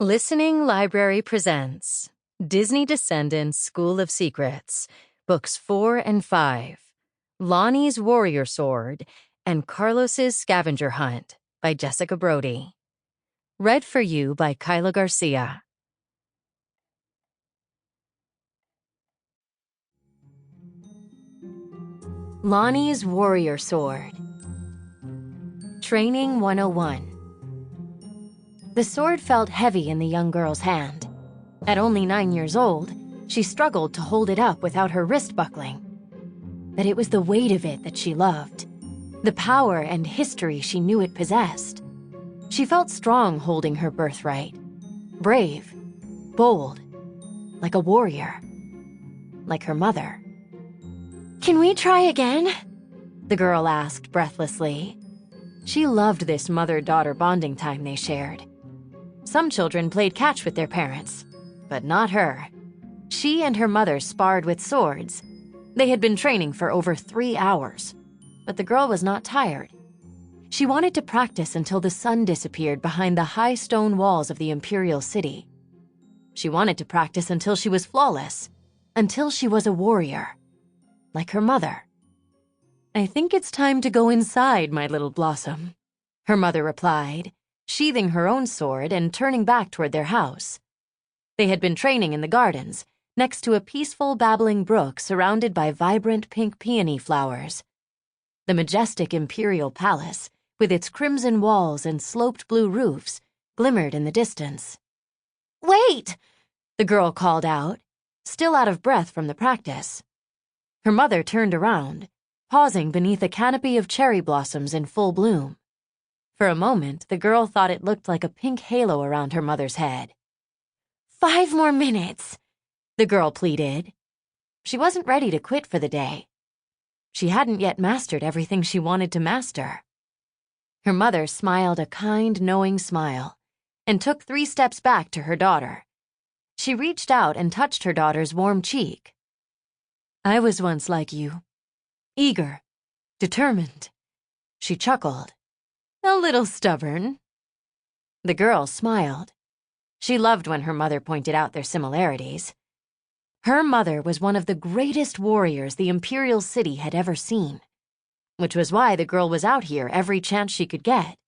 Listening Library presents Disney Descendants School of Secrets, Books 4 and 5, Lonnie's Warrior Sword, and Carlos's Scavenger Hunt by Jessica Brody. Read for you by Kyla Garcia. Lonnie's Warrior Sword. Training 101. The sword felt heavy in the young girl's hand. At only 9 years old, she struggled to hold it up without her wrist buckling. But it was the weight of it that she loved, the power and history she knew it possessed. She felt strong holding her birthright, brave, bold, like a warrior, like her mother. "Can we try again?" the girl asked breathlessly. She loved this mother-daughter bonding time they shared. Some children played catch with their parents, but not her. She and her mother sparred with swords. They had been training for over 3 hours, but the girl was not tired. She wanted to practice until the sun disappeared behind the high stone walls of the Imperial City. She wanted to practice until she was flawless, until she was a warrior, like her mother. "I think it's time to go inside, my little blossom," her mother replied, sheathing her own sword and turning back toward their house. They had been training in the gardens, next to a peaceful babbling brook surrounded by vibrant pink peony flowers. The majestic Imperial Palace, with its crimson walls and sloped blue roofs, glimmered in the distance. "Wait!" the girl called out, still out of breath from the practice. Her mother turned around, pausing beneath a canopy of cherry blossoms in full bloom. For a moment, the girl thought it looked like a pink halo around her mother's head. "5 more minutes," the girl pleaded. She wasn't ready to quit for the day. She hadn't yet mastered everything she wanted to master. Her mother smiled a kind, knowing smile and took 3 steps back to her daughter. She reached out and touched her daughter's warm cheek. "I was once like you, eager, determined," she chuckled. "A little stubborn." The girl smiled. She loved when her mother pointed out their similarities. Her mother was one of the greatest warriors the Imperial City had ever seen, which was why the girl was out here every chance she could get,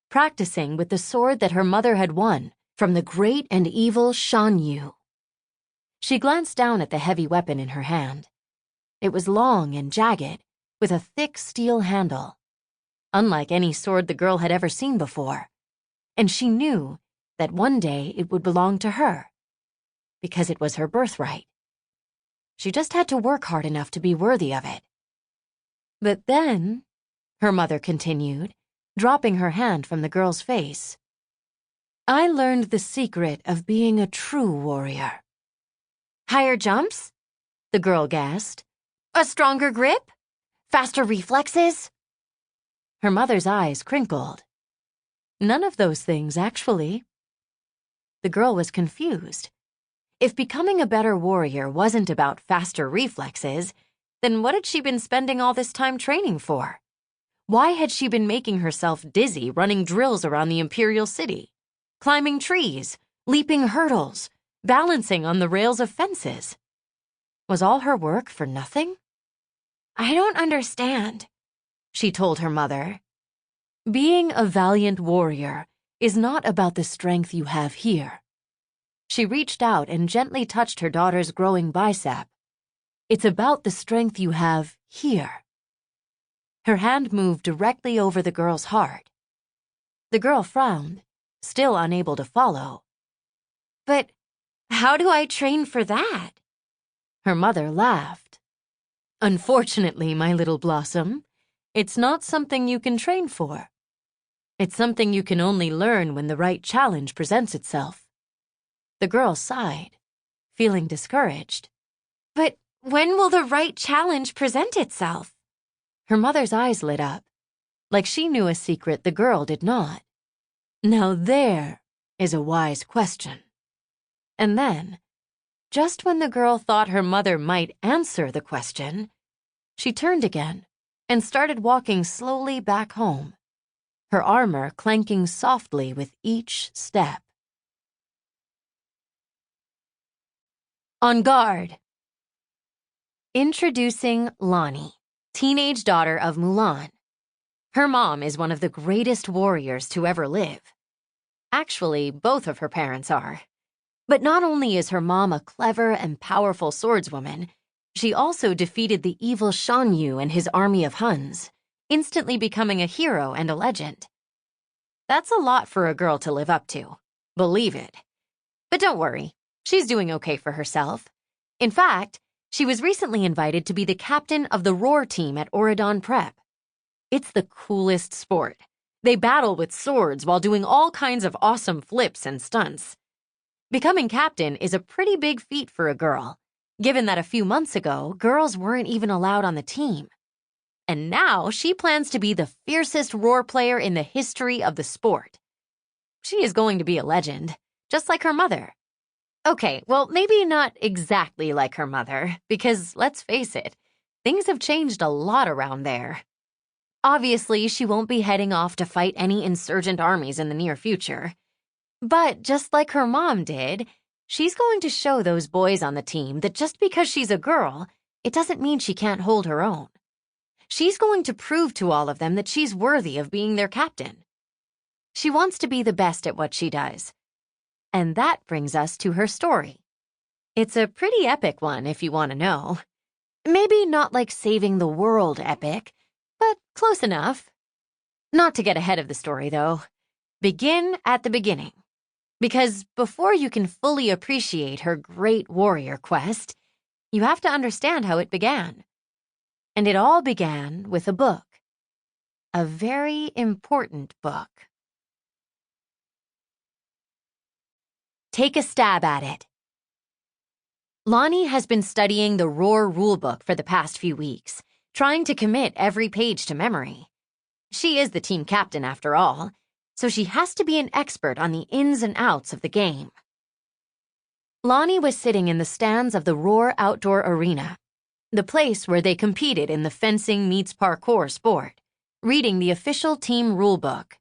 practicing with the sword that her mother had won from the great and evil Shan Yu. She glanced down at the heavy weapon in her hand. It was long and jagged, with a thick steel handle, unlike any sword the girl had ever seen before, and she knew that one day it would belong to her, because it was her birthright. She just had to work hard enough to be worthy of it. "But then," her mother continued, dropping her hand from the girl's face, "I learned the secret of being a true warrior." "Higher jumps?" the girl guessed. "A stronger grip? Faster reflexes?" Her mother's eyes crinkled. "None of those things, actually." The girl was confused. If becoming a better warrior wasn't about faster reflexes, then what had she been spending all this time training for? Why had she been making herself dizzy running drills around the Imperial City, climbing trees, leaping hurdles, balancing on the rails of fences? Was all her work for nothing? "I don't understand," she told her mother. "Being a valiant warrior is not about the strength you have here." She reached out and gently touched her daughter's growing bicep. "It's about the strength you have here." Her hand moved directly over the girl's heart. The girl frowned, still unable to follow. "But how do I train for that?" Her mother laughed. "Unfortunately, my little blossom, it's not something you can train for. It's something you can only learn when the right challenge presents itself." The girl sighed, feeling discouraged. "But when will the right challenge present itself?" Her mother's eyes lit up, like she knew a secret the girl did not. "Now there is a wise question." And then, just when the girl thought her mother might answer the question, she turned again and started walking slowly back home, her armor clanking softly with each step. On guard! Introducing Lonnie, teenage daughter of Mulan. Her mom is one of the greatest warriors to ever live. Actually, both of her parents are. But not only is her mom a clever and powerful swordswoman, she also defeated the evil Shan Yu and his army of Huns, instantly becoming a hero and a legend. That's a lot for a girl to live up to, believe it. But don't worry, she's doing okay for herself. In fact, she was recently invited to be the captain of the Roar team at Auradon Prep. It's the coolest sport. They battle with swords while doing all kinds of awesome flips and stunts. Becoming captain is a pretty big feat for a girl, given that a few months ago, girls weren't even allowed on the team. And now she plans to be the fiercest Roar player in the history of the sport. She is going to be a legend, just like her mother. Okay, well, maybe not exactly like her mother, because let's face it, things have changed a lot around there. Obviously, she won't be heading off to fight any insurgent armies in the near future. But just like her mom did, she's going to show those boys on the team that just because she's a girl, it doesn't mean she can't hold her own. She's going to prove to all of them that she's worthy of being their captain. She wants to be the best at what she does. And that brings us to her story. It's a pretty epic one, if you want to know. Maybe not like saving the world epic, but close enough. Not to get ahead of the story, though. Begin at the beginning. Because before you can fully appreciate her great warrior quest, you have to understand how it began. And it all began with a book. A very important book. Take a stab at it. Lonnie has been studying the Roar rulebook for the past few weeks, trying to commit every page to memory. She is the team captain after all, so she has to be an expert on the ins and outs of the game. Lonnie was sitting in the stands of the Roar Outdoor Arena, the place where they competed in the fencing meets parkour sport, reading the official team rulebook.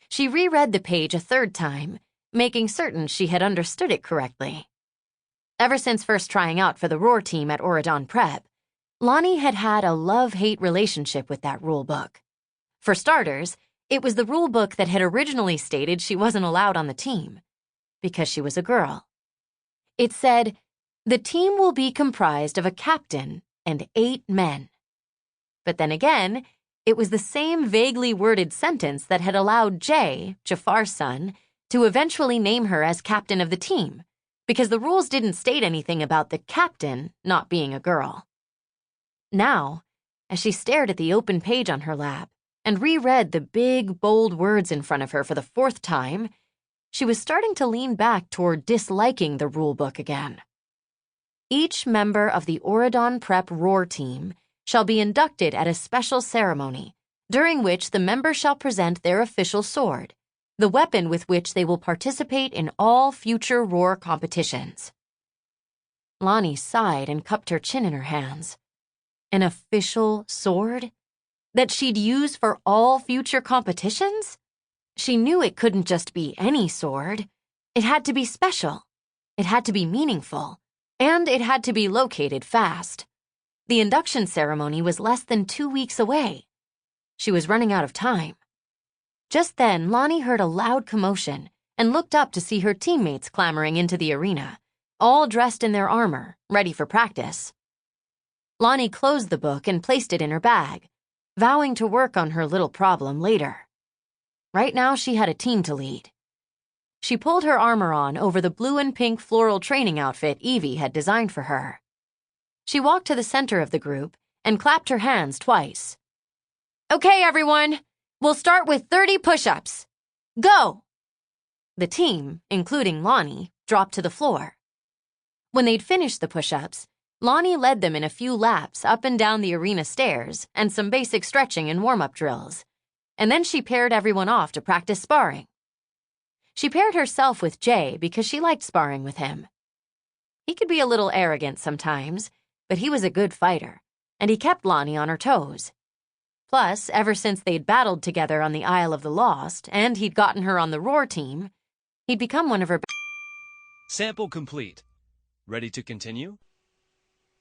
She reread the page a third time, making certain she had understood it correctly. Ever since first trying out for the Roar team at Auradon Prep, Lonnie had had a love-hate relationship with that rulebook. For starters, it was the rulebook that had originally stated she wasn't allowed on the team, because she was a girl. It said, "The team will be comprised of a captain and 8 men." But then again, it was the same vaguely worded sentence that had allowed Jay, Jafar's son, to eventually name her as captain of the team, because the rules didn't state anything about the captain not being a girl. Now, as she stared at the open page on her lap and reread the big, bold words in front of her for the 4th time, she was starting to lean back toward disliking the rulebook again. Each member of the Auradon Prep Roar team shall be inducted at a special ceremony, during which the member shall present their official sword, the weapon with which they will participate in all future Roar competitions. Lonnie sighed and cupped her chin in her hands. An official sword? That she'd use for all future competitions? She knew it couldn't just be any sword. It had to be special. It had to be meaningful. And it had to be located fast. The induction ceremony was less than 2 weeks away. She was running out of time. Just then, Lonnie heard a loud commotion and looked up to see her teammates clamoring into the arena, all dressed in their armor, ready for practice. Lonnie closed the book and placed it in her bag, vowing to work on her little problem later. Right now, she had a team to lead. She pulled her armor on over the blue and pink floral training outfit Evie had designed for her. She walked to the center of the group and clapped her hands twice. "Okay, everyone, we'll start with 30 push-ups. Go!" The team, including Lonnie, dropped to the floor. When they'd finished the push-ups, Lonnie led them in a few laps up and down the arena stairs and some basic stretching and warm-up drills, and then she paired everyone off to practice sparring. She paired herself with Jay because she liked sparring with him. He could be a little arrogant sometimes, but he was a good fighter, and he kept Lonnie on her toes. Plus, ever since they'd battled together on the Isle of the Lost and he'd gotten her on the Roar team, he'd become one of her... Sample complete. Ready to continue?